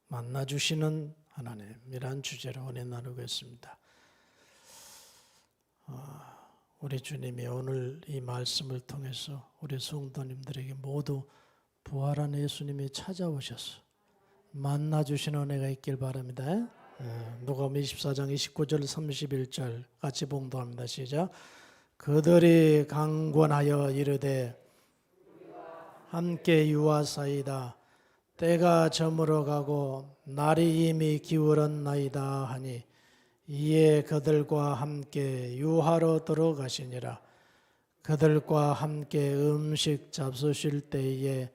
만나주시는 하나님이란 주제로 은혜 나누겠습니다. 우리 주님이 오늘 이 말씀을 통해서 우리 성도님들에게 모두 부활한 예수님이 찾아오셔서 만나주시는 은혜가 있길 바랍니다. 누가복음 24장 29절 31절 같이 봉독합니다. 시작. 그들이 강권하여 이르되 함께 유하사이다. 때가 저물어 가고 날이 이미 기울었나이다 하니 이에 그들과 함께 유하로 들어가시니라. 그들과 함께 음식 잡수실 때에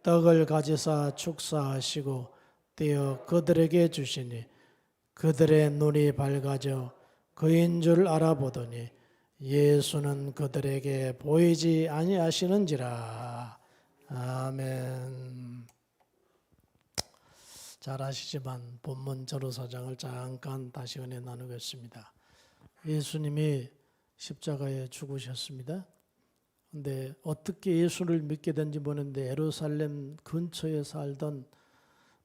떡을 가지사 축사하시고 떼어 그들에게 주시니 그들의 눈이 밝아져 그인 줄 알아보더니 예수는 그들에게 보이지 아니하시는지라. 아멘. 잘 아시지만 본문 전후사장을 잠깐 다시 은혜 나누겠습니다. 예수님이 십자가에 죽으셨습니다. 근데 어떻게 예수를 믿게 된지 모르는데 예루살렘 근처에 살던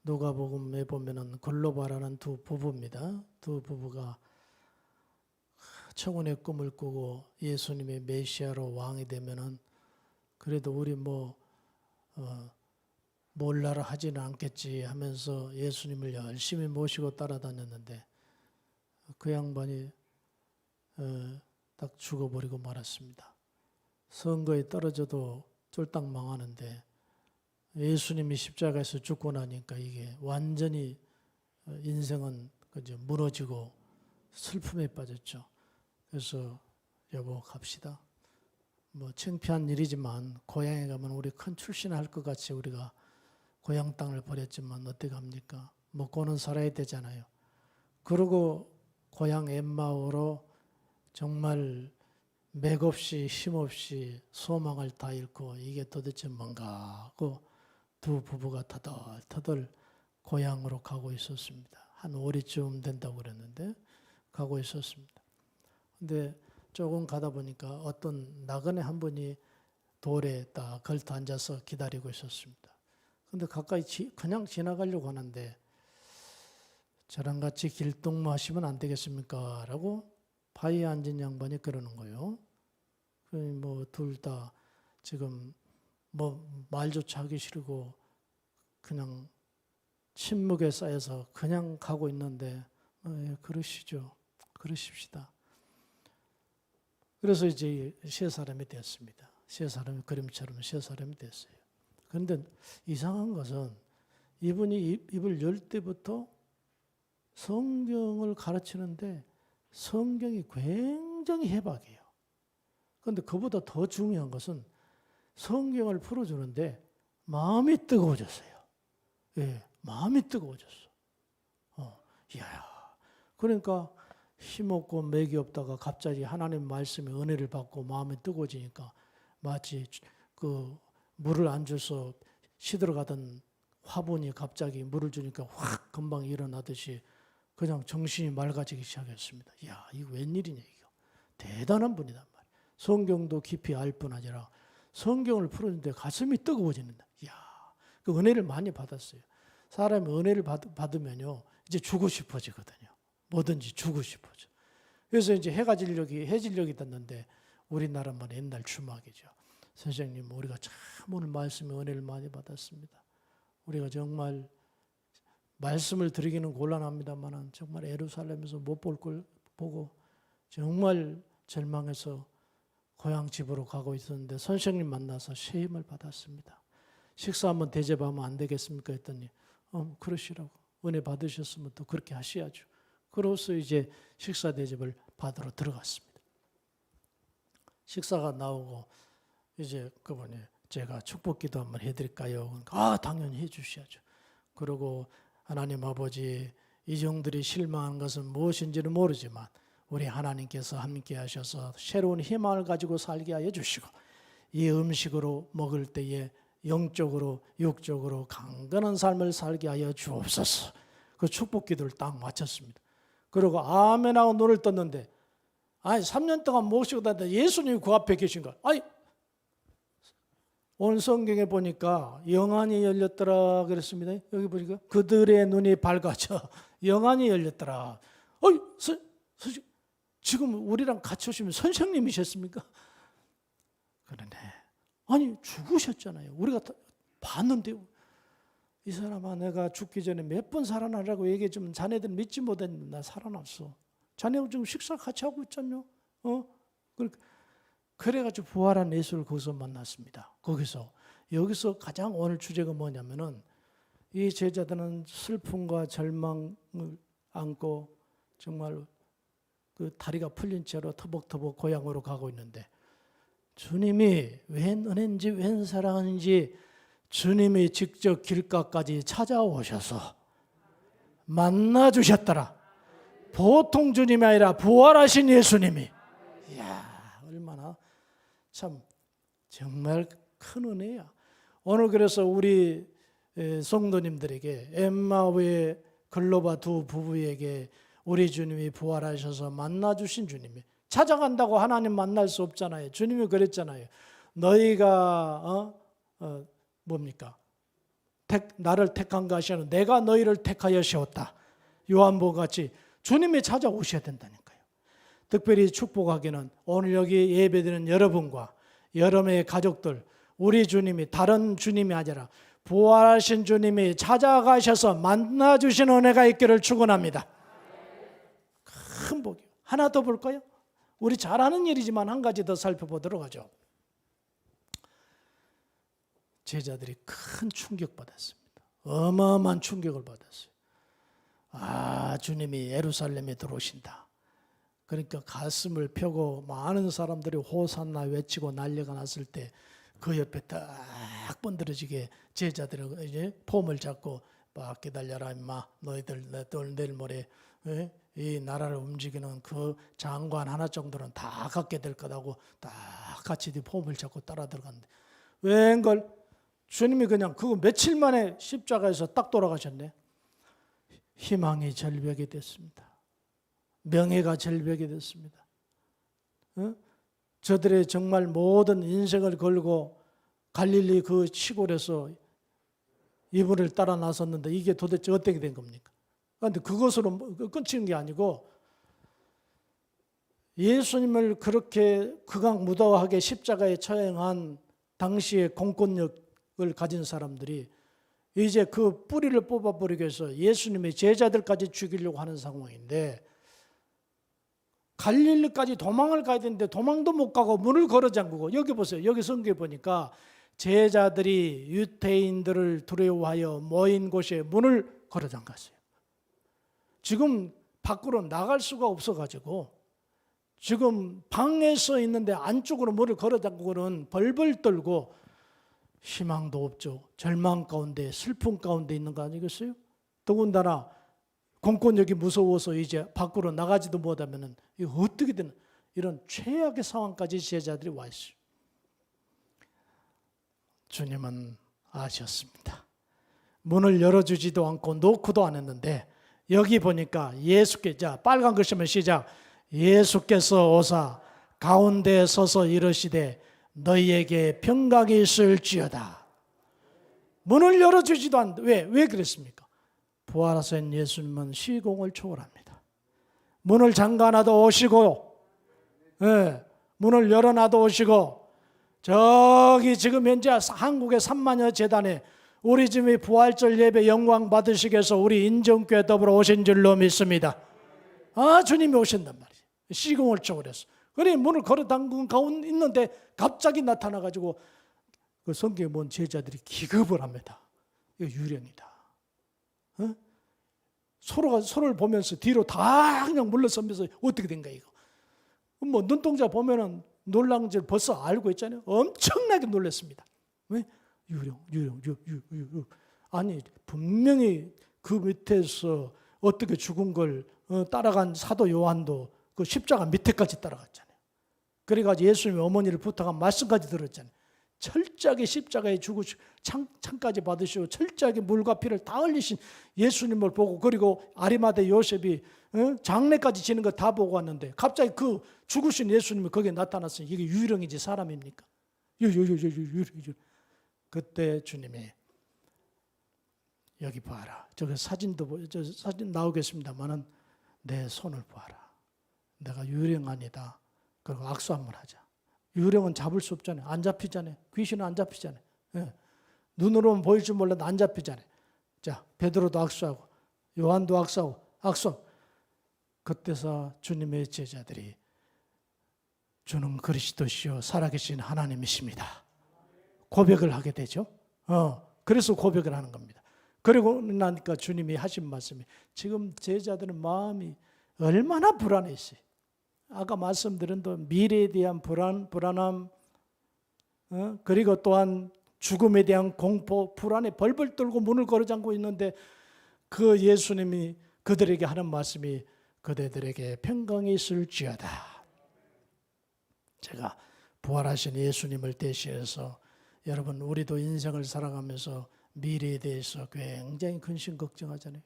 누가복음에 보면은 글로바라는 두 부부입니다. 두 부부가 청혼의 꿈을 꾸고 예수님의 메시아로 왕이 되면은 그래도 우리 몰라라 하지는 않겠지 하면서 예수님을 열심히 모시고 따라다녔는데 그 양반이 딱 죽어버리고 말았습니다. 선거에 떨어져도 쫄딱 망하는데 예수님이 십자가에서 죽고 나니까 이게 완전히 인생은 무너지고 슬픔에 빠졌죠. 그래서 여보 갑시다. 창피한 일이지만 고향에 가면 우리 큰 출신할 것 같이 우리가 고향 땅을 버렸지만 어떻게 합니까? 먹고는 살아야 되잖아요. 그러고 고향 엠마오로 정말 맥없이 힘없이 소망을 다 잃고 이게 도대체 뭔가 하고 두 부부가 터덜터덜 고향으로 가고 있었습니다. 한 오리쯤 된다고 그랬는데 가고 있었습니다. 근데 조금 가다 보니까 어떤 나그네 한 분이 돌에 딱 걸터 앉아서 기다리고 있었습니다. 근데 가까이 그냥 지나가려고 하는데 저랑 같이 길동무하시면 안 되겠습니까? 라고 바위에 앉은 양반이 그러는 거예요. 둘 다 지금 말조차 하기 싫고 그냥 침묵에 쌓여서 그냥 가고 있는데 그러시죠. 그러십시다. 그래서 이제 세 사람이 됐습니다. 세 사람이 그림처럼 세 사람이 됐어요. 그런데 이상한 것은 이분이 입을 열 때부터 성경을 가르치는데 성경이 굉장히 해박해요. 그런데 그보다 더 중요한 것은 성경을 풀어주는데 마음이 뜨거워졌어요. 예, 마음이 뜨거워졌어. 이야. 그러니까 힘없고 맥이 없다가 갑자기 하나님 말씀의 은혜를 받고 마음이 뜨거워지니까 마치 물을 안 줘서 시들어가던 화분이 갑자기 물을 주니까 확 금방 일어나듯이 그냥 정신이 맑아지기 시작했습니다. 이야, 이거 웬일이냐 이거. 대단한 분이단 말이에요. 성경도 깊이 알 뿐 아니라 성경을 풀었는데 가슴이 뜨거워지는다. 이야, 그 은혜를 많이 받았어요. 사람이 은혜를 받으면요 이제 주고 싶어지거든요. 뭐든지 주고 싶어져. 그래서 이제 해질녘이 됐는데 우리나라만 옛날 주막이죠. 선생님, 우리가 참 오늘 말씀의 은혜를 많이 받았습니다. 우리가 정말 말씀을 드리기는 곤란합니다만 정말 예루살렘에서 못 볼 걸 보고 정말 절망해서 고향 집으로 가고 있었는데 선생님 만나서 새 힘을 받았습니다. 식사 한번 대접하면 안 되겠습니까? 했더니 그러시라고. 은혜 받으셨으면 또 그렇게 하셔야죠. 그래서 이제 식사 대접을 받으러 들어갔습니다. 식사가 나오고 이제 그분이 제가 축복기도 한번 해드릴까요? 당연히 해주셔야죠. 그리고 하나님 아버지 이 종들이 실망한 것은 무엇인지는 모르지만 우리 하나님께서 함께 하셔서 새로운 희망을 가지고 살게 하여 주시고 이 음식으로 먹을 때에 영적으로 육적으로 강건한 삶을 살게 하여 주옵소서. 그 축복기도를 딱 마쳤습니다. 그리고 아멘하고 눈을 떴는데 3년 동안 모시고 다녔는데 예수님이 그 앞에 계신 거야. 오늘 성경에 보니까 영안이 열렸더라 그랬습니다. 여기 보니까 그들의 눈이 밝아져 영안이 열렸더라. 어이, 지금 우리랑 같이 오시면 선생님이셨습니까? 그러네. 아니 죽으셨잖아요. 우리가 봤는데요. 이 사람아, 내가 죽기 전에 몇 번 살아나라고 얘기해주면 자네들 믿지 못했는데 나 살아났어. 자네하고 지금 식사 같이 하고 있잖요. 그래가지고 부활한 예수를 거기서 만났습니다. 여기서 가장 오늘 주제가 뭐냐면은 이 제자들은 슬픔과 절망을 안고 정말 그 다리가 풀린 채로 터벅터벅 고향으로 가고 있는데 주님이 웬 은혜인지 웬 사랑인지 주님이 직접 길가까지 찾아오셔서 만나주셨더라. 보통 주님이 아니라 부활하신 예수님이. 이야, 얼마나 참 정말 큰 은혜야. 오늘 그래서 우리 성도님들에게 엠마오의 글로바 두 부부에게 우리 주님이 부활하셔서 만나주신 주님이, 찾아간다고 하나님 만날 수 없잖아요. 주님이 그랬잖아요. 너희가 뭡니까? 나를 택한 것이 아니라 내가 너희를 택하여 세웠다. 요한복음 같이 주님이 찾아오셔야 된다니까요. 특별히 축복하기는 오늘 여기 예배드리는 여러분과 여러분의 가족들, 우리 주님이 다른 주님이 아니라 부활하신 주님이 찾아가셔서 만나주신 은혜가 있기를 축원합니다. 큰 복이요. 하나 더 볼까요? 우리 잘 아는 일이지만 한 가지 더 살펴보도록 하죠. 제자들이 큰 충격받았습니다. 어마어마한 충격을 받았어요. 아, 주님이 예루살렘에 들어오신다. 그러니까 가슴을 펴고 많은 사람들이 호산나 외치고 난리가 났을 때 그 옆에 딱 번드러지게 제자들이 이제 폼을 잡고 막 기다려라 임마, 너희들 내일 모레 이 나라를 움직이는 그 장관 하나 정도는 다 갖게 될 거라고 딱 같이 폼을 잡고 따라 들어갔는데 웬걸 주님이 그냥 그거 며칠 만에 십자가에서 딱 돌아가셨네. 희망이 절벽이 됐습니다. 명예가 절벽이 됐습니다. 저들의 정말 모든 인생을 걸고 갈릴리 그 시골에서 이분을 따라 나섰는데 이게 도대체 어떻게 된 겁니까? 그런데 그것으로 끝이는 게 아니고 예수님을 그렇게 극악무도하게 십자가에 처형한 당시의 공권력을 가진 사람들이 이제 그 뿌리를 뽑아버리기 위해서 예수님의 제자들까지 죽이려고 하는 상황인데 갈릴리까지 도망을 가야 되는데 도망도 못 가고 문을 걸어 잠그고, 여기 보세요. 여기 성경에 보니까 제자들이 유대인들을 두려워하여 모인 곳에 문을 걸어 잠갔어요. 지금 밖으로 나갈 수가 없어가지고 지금 방에서 있는데 안쪽으로 문을 걸어 잠그고는 벌벌 떨고 희망도 없죠. 절망 가운데 슬픔 가운데 있는 거 아니겠어요? 더군다나 공권력이 무서워서 이제 밖으로 나가지도 못하면 이거 어떻게 되나, 이런 최악의 상황까지 제자들이 와 있어요. 주님은 아셨습니다. 문을 열어주지도 않고 놓고도 안 했는데 여기 보니까 예수께, 자 빨간 글씨면 시작. 예수께서 오사 가운데 서서 이르시되 너희에게 평강이 있을지어다. 문을 열어주지도 않는데 왜 그랬습니까? 부활하신 예수님은 시공을 초월합니다. 문을 잠가놔도 오시고, 문을 열어놔도 오시고, 저기 지금 현재 한국의 3만여 재단에 우리 주님의 부활절 예배 영광 받으시기 위해서 우리 인정교회 더불어 오신 줄로 믿습니다. 아, 주님이 오신단 말이에요. 시공을 초월해서. 그래 문을 걸어 잠근 가운데 있는데 갑자기 나타나가지고 그 성경에 본 제자들이 기겁을 합니다. 이거 유령이다. 서로가 서로를 보면서 뒤로 다 그냥 물러서면서 어떻게 된 거야 이거. 뭐 눈동자 보면은 놀란 줄 벌써 알고 있잖아요. 엄청나게 놀랐습니다. 왜? 유령. 아니 분명히 그 밑에서 어떻게 죽은 걸 따라간 사도 요한도 그 십자가 밑에까지 따라갔잖아요. 그래가지고 예수님의 어머니를 부탁한 말씀까지 들었잖아요. 철저하게 십자가에 죽으시고 창까지 받으시고 철저하게 물과 피를 다 흘리신 예수님을 보고, 그리고 아리마대 요셉이 장례까지 지는 거 다 보고 왔는데 갑자기 그 죽으신 예수님이 거기에 나타났으니 이게 유령이지 사람입니까? 유령. 그때 주님이 여기 봐라. 저 사진 나오겠습니다만은 내 손을 봐라. 내가 유령 아니다. 그리고 악수 한번 하자. 유령은 잡을 수 없잖아요. 안 잡히잖아요. 귀신은 안 잡히잖아요. 예. 눈으로는 보일 줄 몰라도 안 잡히잖아요. 자, 베드로도 악수하고 요한도 악수하고 악수. 그때서 주님의 제자들이 주는 그리스도시요 살아계신 하나님이십니다. 고백을 하게 되죠. 그래서 고백을 하는 겁니다. 그리고 나니까 주님이 하신 말씀이 지금 제자들은 마음이 얼마나 불안했어요. 아까 말씀드린 또 미래에 대한 불안함, 그리고 또한 죽음에 대한 공포, 불안에 벌벌 떨고 문을 걸어 잠고 있는데 그 예수님이 그들에게 하는 말씀이 그대들에게 평강이 있을지어다. 제가 부활하신 예수님을 대신해서 여러분 우리도 인생을 살아가면서 미래에 대해서 굉장히 근심 걱정하잖아요.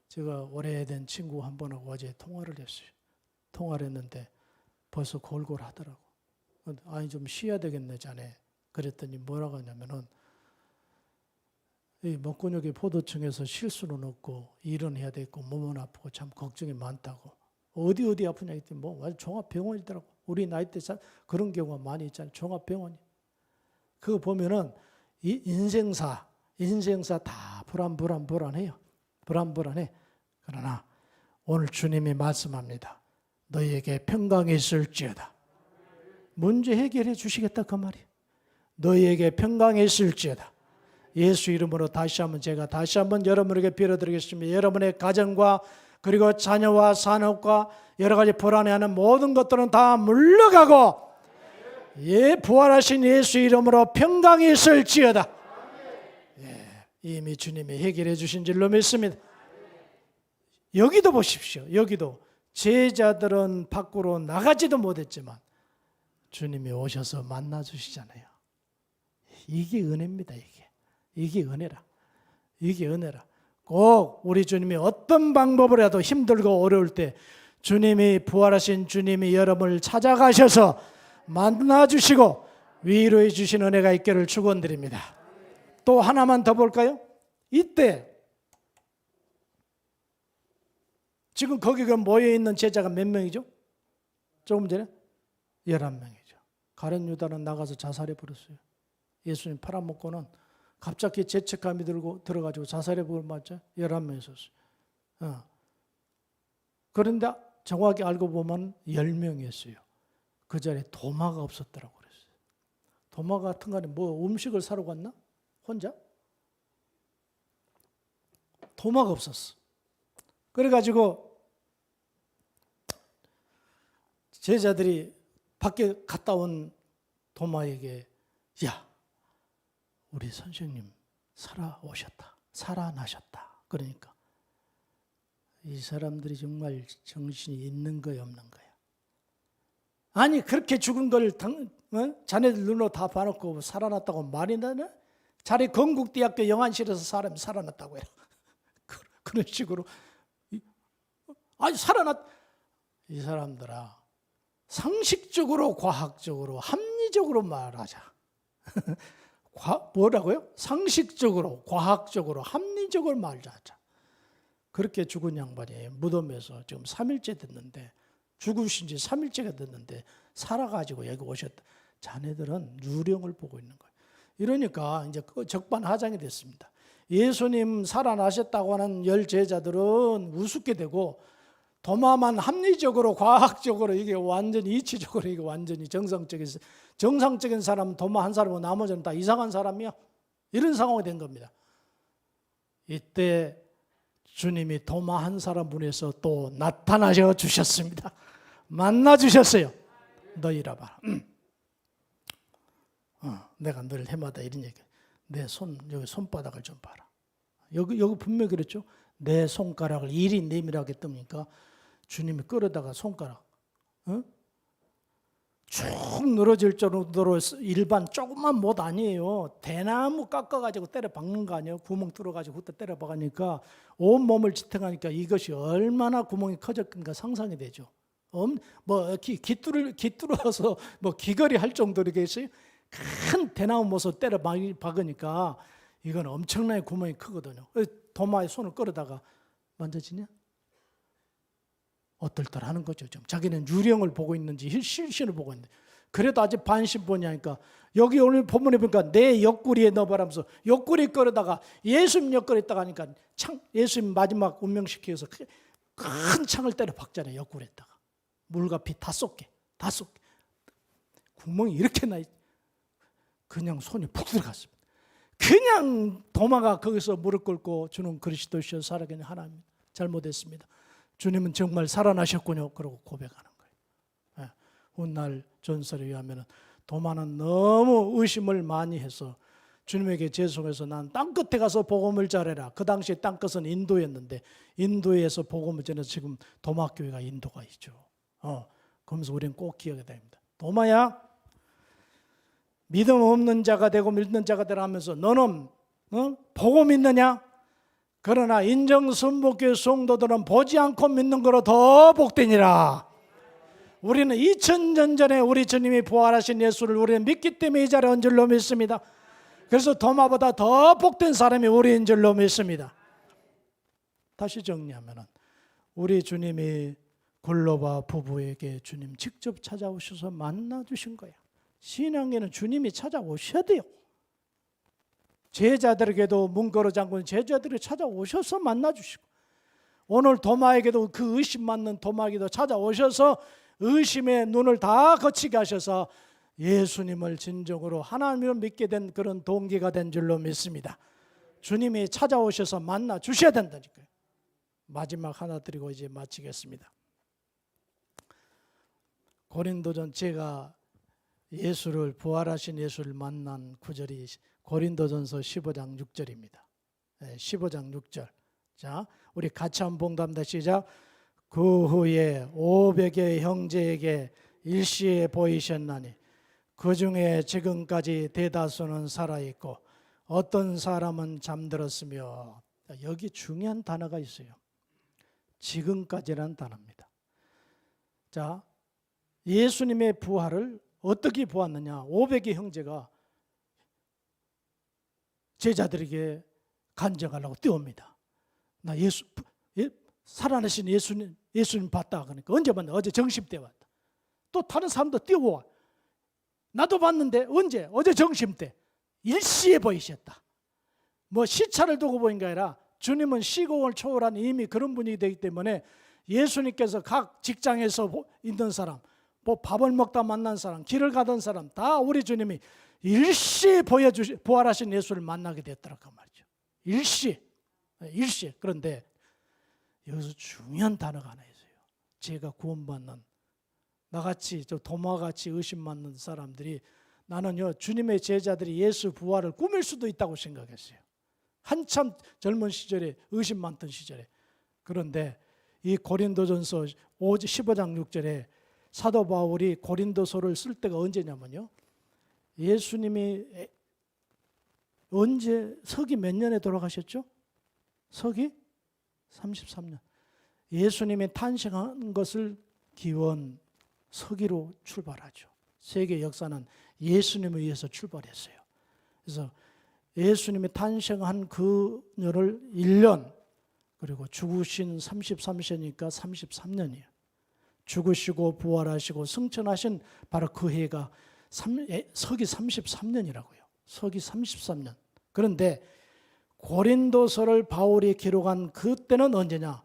제가 오래된 친구 한 분하고 어제 통화를 했어요. 통화를 했는데 벌써 골골하더라고. 아니 좀 쉬어야 되겠네 자네. 그랬더니 뭐라고 하냐면은 이 목근육이 포도청에서 실수는 없고 일은 해야 되고 몸은 아프고 참 걱정이 많다고. 어디 아프냐 했더니 뭐 종합병원이더라고. 우리 나이 때 그런 경우가 많이 있잖아요. 종합병원이. 그거 보면은 이 인생사 다 불안해요. 불안해. 그러나 오늘 주님이 말씀합니다. 너희에게 평강이 있을지어다. 문제 해결해 주시겠다 그 말이에요. 너희에게 평강이 있을지어다. 예수 이름으로 다시 한번 여러분에게 빌어드리겠습니다. 여러분의 가정과 그리고 자녀와 산업과 여러 가지 불안해하는 모든 것들은 다 물러가고 부활하신 예수 이름으로 평강이 있을지어다. 이미 주님이 해결해 주신 줄로 믿습니다. 여기도 보십시오. 여기도 제자들은 밖으로 나가지도 못했지만 주님이 오셔서 만나 주시잖아요. 이게 은혜입니다. 이게 은혜라. 이게 은혜라. 꼭 우리 주님이 어떤 방법을 해도 힘들고 어려울 때 주님이 부활하신 주님이 여러분을 찾아가셔서 만나 주시고 위로해 주신 은혜가 있기를 축원드립니다. 또 하나만 더 볼까요? 이때 지금 거기 모여 있는 제자가 몇 명이죠? 조금 전에 11명이죠. 가룟 유다는 나가서 자살해 버렸어요. 예수님 팔아먹고는 갑자기 죄책감이 들고 들어가지고 자살해 버릴 맞죠? 11명 있었어요. 그런데 정확히 알고 보면 10명이었어요. 그 자리에 도마가 없었더라고 그랬어요. 도마 같은 거는 뭐 음식을 사러 갔나? 혼자? 도마가 없었어. 그래가지고 제자들이 밖에 갔다 온 도마에게 야, 우리 선생님 살아나셨다. 그러니까 이 사람들이 정말 정신이 있는 거야 없는 거야. 아니 그렇게 죽은 걸 자네들 눈으로 다 봐놓고 살아났다고 말이 나나? 자네 건국대학교 영안실에서 사람이 살아났다고 해라. 그런 식으로 아니 이 사람들아 상식적으로 과학적으로 합리적으로 말하자. 뭐라고요? 상식적으로 과학적으로 합리적으로 말하자. 그렇게 죽은 양반이 무덤에서 지금 3일째 됐는데 죽으신 지 3일째가 됐는데 살아가지고 여기 오셨다. 자네들은 유령을 보고 있는 거예요. 이러니까 이제 적반하장이 됐습니다. 예수님 살아나셨다고 하는 열 제자들은 우습게 되고 도마만 합리적으로 과학적으로 이게 완전히 이치적으로 이게 완전히 정상적인 사람은 도마 한 사람이고 나머지는 다 이상한 사람이야. 이런 상황이 된 겁니다. 이때 주님이 도마 한 사람 분에서 또 나타나셔 주셨습니다. 만나 주셨어요. 너 이리 와봐. 내가 늘 해마다 이런 얘기. 내 여기 손바닥을 좀 봐라. 여기 분명히 그랬죠. 내 손가락을 이리 내밀하게 뜹니까? 주님이 끌어다가 손가락 쭉 늘어질 정도로 일반 조그만 못 아니에요. 대나무 깎아가지고 때려 박는 거 아니에요. 구멍 뚫어가지고 그때 때려 박으니까 온 몸을 지탱하니까 이것이 얼마나 구멍이 커졌던가 상상이 되죠. 뭐 귀 뚫어서 뭐 귀걸이 할 정도로 있어요. 큰 대나무 못을 때려 박으니까 이건 엄청나게 구멍이 크거든요. 도마에 손을 끌어다가 만져지냐? 어떨떨하는 거죠. 좀 자기는 유령을 보고 있는지 실신을 보고 있는데, 그래도 아직 반신보냐니까 여기 오늘 본문에 보니까 내 옆구리에 넣어봐라면서 옆구리 끌어다가 예수님 옆구리에 있다가 하니까 예수님 마지막 운명시키면서 큰 창을 때려 박잖아요. 옆구리에다가 물과 피 다 쏟게 구멍이 이렇게 나. 그냥 손이 푹 들어갔습니다. 그냥 도마가 거기서 무릎 꿇고 주는 그리스도시여 살아계신 하나님, 잘못했습니다. 주님은 정말 살아나셨군요. 그러고 고백하는 거예요. 훗날 전설에 의하면 도마는 너무 의심을 많이 해서 주님에게 죄송해서 난 땅끝에 가서 복음을 전해라. 그 당시에 땅끝은 인도였는데 인도에서 복음을 전해서 지금 도마교회가 인도가 있죠. 그러면서 우리는 꼭 기억해야 됩니다. 도마야, 믿음 없는 자가 되고 믿는 자가 되라 하면서 너는 복음 있느냐? 그러나 인정선목교회 성도들은 보지 않고 믿는 거로 더 복되니라. 우리는 2000년 전에 우리 주님이 부활하신 예수를 우리는 믿기 때문에 이 자리에 온 줄로 믿습니다. 그래서 도마보다 더 복된 사람이 우리인 줄로 믿습니다. 다시 정리하면 우리 주님이 골로바 부부에게 주님 직접 찾아오셔서 만나주신 거야. 신앙에는 주님이 찾아오셔야 돼요. 제자들에게도 문거로 잠근 제자들이 찾아오셔서 만나주시고, 오늘 도마에게도 그 의심 맞는 도마에게도 찾아오셔서 의심의 눈을 다 거치게 하셔서 예수님을 진정으로 하나님을 믿게 된 그런 동기가 된 줄로 믿습니다. 주님이 찾아오셔서 만나 주셔야 된다니까요. 마지막 하나 드리고 이제 마치겠습니다. 고린도전, 제가 예수를, 부활하신 예수를 만난 구절이 고린도전서 15장 6절입니다. 15장 6절. 자, 우리 같이 한번 봉답니다. 시작. 그 후에 500의 형제에게 일시에 보이셨나니 그 중에 지금까지 대다수는 살아있고 어떤 사람은 잠들었으며. 여기 중요한 단어가 있어요. 지금까지라는 단어입니다. 자, 예수님의 부활을 어떻게 보았느냐? 500의 형제가 제자들에게 간증하려고 뛰어옵니다. 나 살아나신 예수님 봤다. 그러니까 언제 봤나? 어제 정심 때 봤다. 또 다른 사람도 뛰어와. 나도 봤는데 언제? 어제 정심 때. 일시에 보이셨다. 뭐 시차를 두고 보인 게 아니라 주님은 시공을 초월한 이미 그런 분이 되기 때문에 예수님께서 각 직장에서 있는 사람, 뭐 밥을 먹다 만난 사람, 길을 가던 사람 다 우리 주님이 일시에 부활하신 예수를 만나게 됐더라고 말이죠. 일시. 그런데 여기서 중요한 단어가 하나 있어요. 제가 구원받는 나같이 저 도마같이 의심 많는 사람들이, 나는요 주님의 제자들이 예수 부활을 꾸밀 수도 있다고 생각했어요. 한참 젊은 시절에 의심 많던 시절에. 그런데 이 고린도전서 15장 6절에 사도 바울이 고린도서를 쓸 때가 언제냐면요, 예수님이 언제 서기 몇 년에 돌아가셨죠? 서기 33년. 예수님이 탄생한 것을 기원 서기로 출발하죠. 세계 역사는 예수님에 의해서 출발했어요. 그래서 예수님이 탄생한 그 년을 1년, 그리고 죽으신 33세니까 33년이에요. 죽으시고 부활하시고 승천하신 바로 그 해가 서기 33년이라고요. 서기 33년. 그런데 고린도서를 바울이 기록한 그때는 언제냐?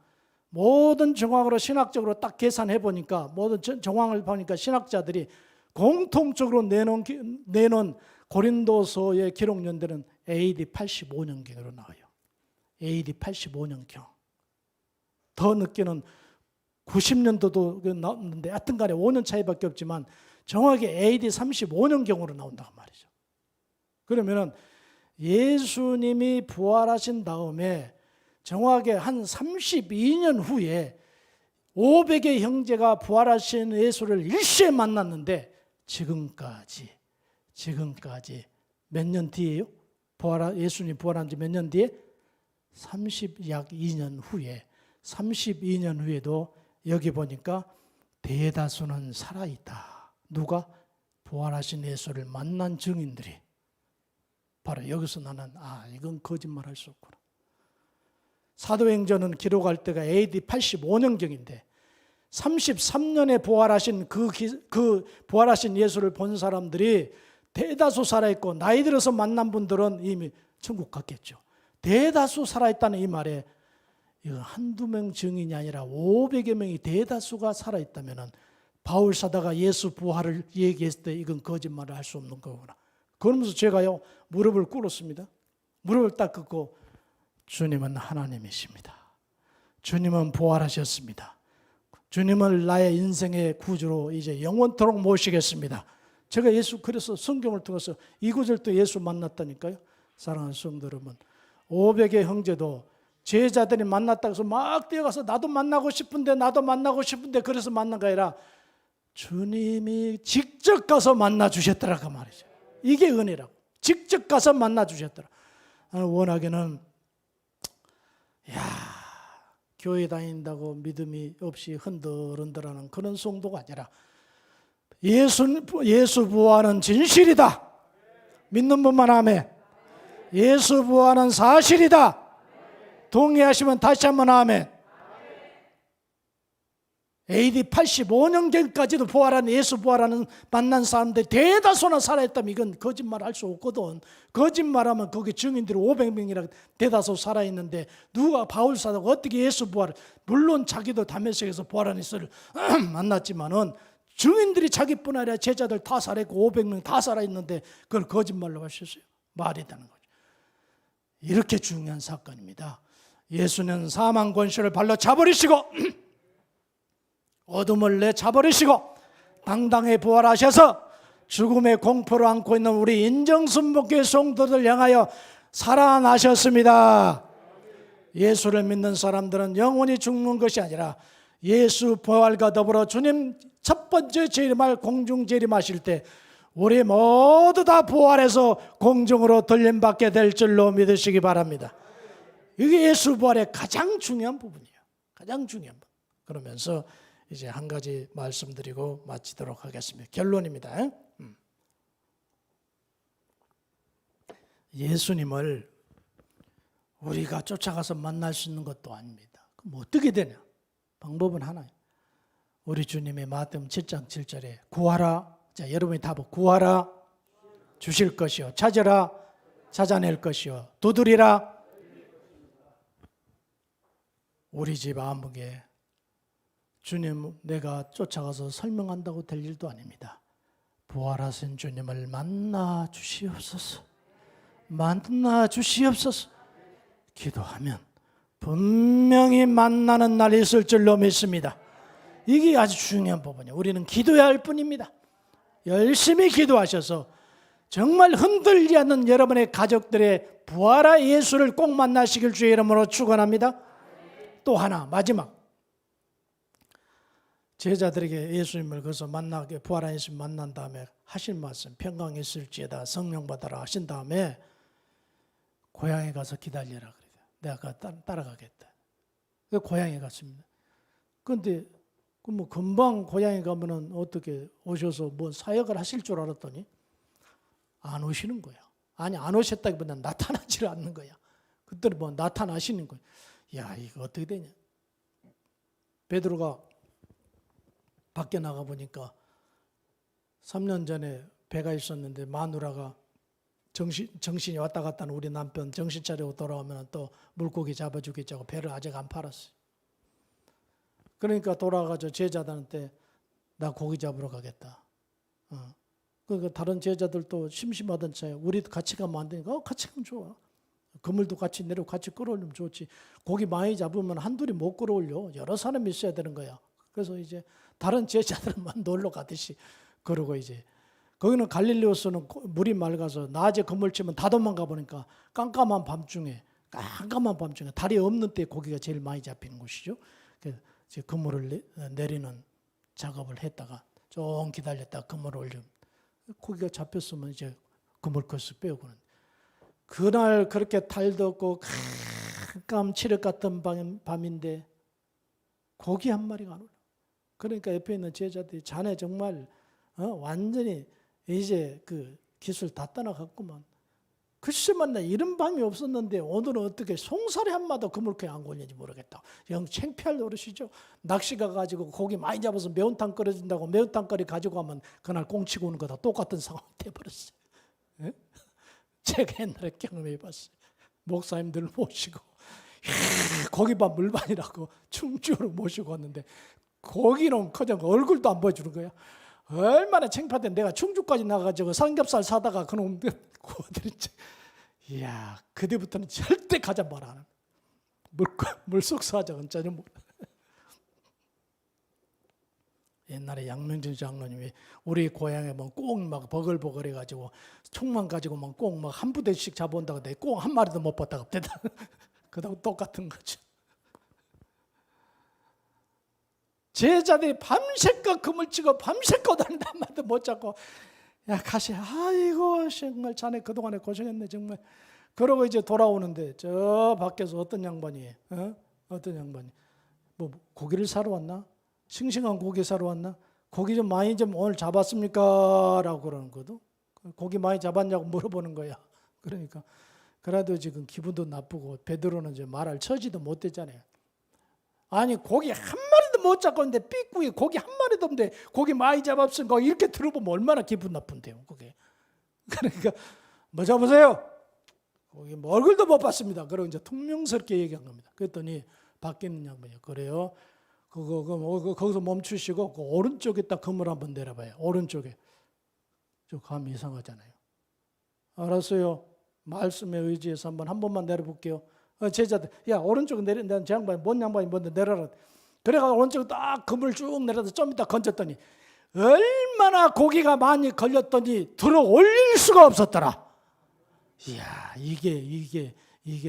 모든 정황으로 신학적으로 딱 계산해 보니까, 모든 정황을 보니까 신학자들이 공통적으로 내놓은 고린도서의 기록 연대는 AD 85년경으로 나와요. AD 85년경. 더 늦게는 90년도도 나왔는데 하여튼 간에 5년 차이밖에 없지만 정확히 AD 35년경으로 나온다고 말이죠. 그러면은 예수님이 부활하신 다음에 정확하게 한 32년 후에 500의 형제가 부활하신 예수를 일시에 만났는데 지금까지 몇 년 뒤에요? 예수님 부활한 지 몇 년 뒤에? 약 2년 후에, 32년 후에도 여기 보니까 대다수는 살아있다. 누가? 부활하신 예수를 만난 증인들이 바로 여기서 나는 이건 거짓말할 수 없구나. 사도행전은 기록할 때가 AD 85년경인데 33년에 부활하신 그 부활하신 예수를 본 사람들이 대다수 살아있고 나이 들어서 만난 분들은 이미 천국 갔겠죠. 대다수 살아있다는 이 말에 이거 한두 명 증인이 아니라 500여 명이 대다수가 살아있다면 바울 사도가 예수 부활을 얘기했을 때 이건 거짓말을 할 수 없는 거구나. 그러면서 제가요 무릎을 꿇었습니다. 무릎을 딱 꿇고 주님은 하나님이십니다. 주님은 부활하셨습니다. 주님을 나의 인생의 구주로 이제 영원토록 모시겠습니다. 제가 그래서 성경을 통해서 이 구절 때 예수 만났다니까요. 사랑하는 성도 여러분, 500의 형제도 제자들이 만났다고 해서 막 뛰어가서 나도 만나고 싶은데 그래서 만난 게 아니라 주님이 직접 가서 만나 주셨더라 그 말이죠. 이게 은혜라고. 직접 가서 만나 주셨더라. 나는 원하기는 교회 다닌다고 믿음이 없이 흔들흔들하는 그런 성도가 아니라 예수 부활은 진실이다. 믿는 분만 아멘. 예수 부활은 사실이다. 동의하시면 다시 한번 아멘. AD 85년경까지도 부활한 예수 부활하는 만난 사람들이 대다수나 살아있다면 이건 거짓말 할 수 없거든. 거짓말하면 거기 증인들이 500명이라 대다수 살아있는데 누가 바울 사도가 어떻게 예수 부활을, 물론 자기도 다메섹에서 부활한 예수를 만났지만은 증인들이 자기뿐 아니라 제자들 다 살아있고 500명 다 살아있는데 그걸 거짓말로 하셨어요. 말이 되는 거죠. 이렇게 중요한 사건입니다. 예수는 사망 권세를 발로 차버리시고 어둠을 내차버리시고 당당히 부활하셔서 죽음의 공포를 안고 있는 우리 인정순복교의 성도들 향하여 살아나셨습니다. 예수를 믿는 사람들은 영원히 죽는 것이 아니라 예수 부활과 더불어 주님 첫 번째 재림할 공중 재림하실 때 우리 모두 다 부활해서 공중으로 돌림받게 될 줄로 믿으시기 바랍니다. 이게 예수 부활의 가장 중요한 부분이에요. 가장 중요한 부분. 그러면서 이제 한 가지 말씀드리고 마치도록 하겠습니다. 결론입니다. 예수님을 우리가 쫓아가서 만날 수 있는 것도 아닙니다. 그럼 어떻게 되냐? 방법은 하나예요. 우리 주님의 마태복음 7장 7절에 구하라. 자, 여러분이 답을 구하라. 주실 것이요. 찾으라. 찾아낼 것이요. 두드리라. 우리 집 아무개 주님 내가 쫓아가서 설명한다고 될 일도 아닙니다. 부활하신 주님을 만나 주시옵소서. 만나 주시옵소서. 기도하면 분명히 만나는 날이 있을 줄로 믿습니다. 이게 아주 중요한 부분이에요. 우리는 기도해야 할 뿐입니다. 열심히 기도하셔서 정말 흔들리지 않는 여러분의 가족들의 부활의 예수를 꼭 만나시길 주의 이름으로 축원합니다. 또 하나 마지막, 제자들에게 예수님을 거기서 만나게 부활한 예수님 만난 다음에 하신 말씀, 평강이 있을지어다 성령 받아라 하신 다음에 고향에 가서 기다려라 그래요. 내가 따라가겠다. 고향에 갔습니다. 그런데 뭐 금방 고향에 가면은 어떻게 오셔서 뭐 사역을 하실 줄 알았더니 안 오시는 거야. 아니 안 오셨다기보다 나타나지를 않는 거야. 그때는 뭐 나타나시는 거야. 야, 이거 어떻게 되냐? 베드로가 밖에 나가 보니까 3년 전에 배가 있었는데 마누라가 정신이 왔다 갔다 하는 우리 남편 정신 차리고 돌아오면 또 물고기 잡아주겠자고 배를 아직 안 팔았어요. 그러니까 돌아가서 제자들한테 나 고기 잡으러 가겠다. 그러니까 다른 제자들도 심심하던 차에 우리도 같이 가면 안 되니까 같이 가면 좋아. 그물도 같이 내리고 같이 끌어올리면 좋지. 고기 많이 잡으면 한둘이 못 끌어올려. 여러 사람이 있어야 되는 거야. 그래서 이제 다른 제자들만 놀러 가듯이 그러고 이제 거기는 갈릴리오스는 물이 맑아서 낮에 그물 치면 다 도망가 보니까 깜깜한 밤중에 달이 없는 때 고기가 제일 많이 잡히는 곳이죠. 그래서 이제 그물을 내리는 작업을 했다가 좀 기다렸다가 그물을 올리면 고기가 잡혔으면 이제 그물 컷을 빼오고는 그날 그렇게 달도 없고 깜깜 칠흑 같은 밤인데 고기 한 마리가 안 올라. 그러니까 옆에 있는 제자들이 자네 정말 완전히 이제 그 기술 다 떠나갔구만. 글쎄만 나 이런 밤이 없었는데 오늘은 어떻게 송사리 한 마도 그물게 안 걸리는지 모르겠다. 영 창피할 노릇이죠. 낚시 가가지고 고기 많이 잡아서 매운탕 끓여준다고 매운탕거리 가지고 가면 그날 꽁치고 오는 거다 똑같은 상황이 돼버렸어요. 예? 제가 옛날에 경험해봤어요. 목사님들 모시고 고기밥 물반이라고 충주로 모시고 왔는데 고기는 커녕 얼굴도 안 보여주는 거야. 얼마나 창피한데 내가 충주까지 나가가지고 삼겹살 사다가 그놈 구워드렸지. 이야, 그때부터는 절대 가자 말 안 합니다. 물속 사자는 전혀 못. 옛날에 양명진 장로님이 우리 고향에 뭐 꼭 막 버글버글 해가지고 총만 가지고만 꼭 막 한 부대씩 잡아온다고 했는데 꼭 한 마리도 못 봤다고 그때다. 그다음 똑같은 거죠. 제자들이 밤새껏 그물 치고 밤새껏 하는데 한 마리도 못 잡고 야 가시 아이고 정말 자네 그동안에 고생했네 정말. 그러고 이제 돌아오는데 저 밖에서 어떤 양반이 어떤 양반이 뭐 고기를 사러 왔나? 싱싱한 고기 사러 왔나? 고기 좀 많이 좀 오늘 잡았습니까? 라고 그러는 거도. 고기 많이 잡았냐고 물어보는 거야. 그러니까 그래도 지금 기분도 나쁘고 베드로는 이제 말할 처지도 못 됐잖아요. 아니 고기 한 마리도 못 잡고 있는데 삐꾸에 고기 한 마리도 없는데 고기 많이 잡았으니까 이렇게 들어보면 얼마나 기분 나쁜데요 그게. 그러니까 뭐 잡으세요? 고기 뭐 얼굴도 못 봤습니다. 그러고 이제 퉁명스럽게 얘기한 겁니다. 그랬더니 밖에 있는 양반이 그래요? 거기서 멈추시고 그 오른쪽에 딱 그물 한번 내려봐요. 오른쪽에. 저 감이 이상하잖아요. 알았어요. 말씀에 의지해서 한 번만 내려볼게요. 제자들, 야 오른쪽에 내린다는 제 양반이 뭔 양반이 뭔데 내려라. 그래가 오른쪽에 딱 그물 쭉 내려서 좀 이따 건졌더니 얼마나 고기가 많이 걸렸더니 들어 올릴 수가 없었더라. 이야 이게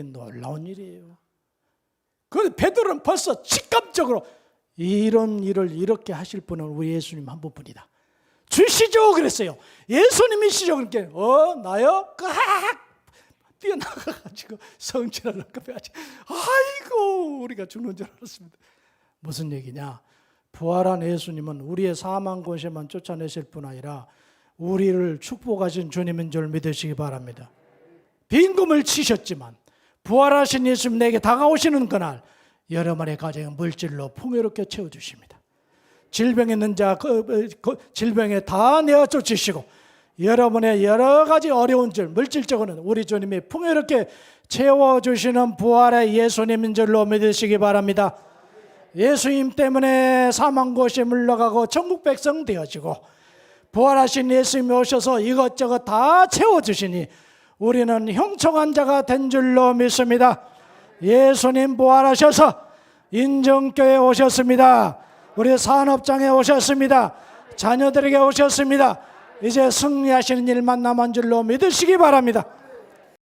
놀라운 일이에요. 그런데 베드로는 벌써 직감적으로 이런 일을 이렇게 하실 분은 우리 예수님 한 분뿐이다. 주시죠 그랬어요. 예수님이시죠. 그러니까 나요? 꽉 뛰어나가가지고 성질을 넣어가지고 아이고 우리가 죽는 줄 알았습니다. 무슨 얘기냐? 부활한 예수님은 우리의 사망 권세만 쫓아내실 뿐 아니라 우리를 축복하신 주님인 줄 믿으시기 바랍니다. 빈금을 치셨지만 부활하신 예수님 내게 다가오시는 그날 여러분의 가정의 물질로 풍요롭게 채워주십니다. 질병에 있는 자 질병에 다 내어 쫓으시고 여러분의 여러 가지 어려운 줄 물질적으로는 우리 주님이 풍요롭게 채워주시는 부활의 예수님인 줄로 믿으시기 바랍니다. 예수님 때문에 사망고시 물러가고 천국 백성 되어지고 부활하신 예수님이 오셔서 이것저것 다 채워주시니 우리는 형통한 자가 된 줄로 믿습니다. 예수님 부활하셔서 인정교회에 오셨습니다. 우리 산업장에 오셨습니다. 자녀들에게 오셨습니다. 이제 승리하시는 일만 남은 줄로 믿으시기 바랍니다.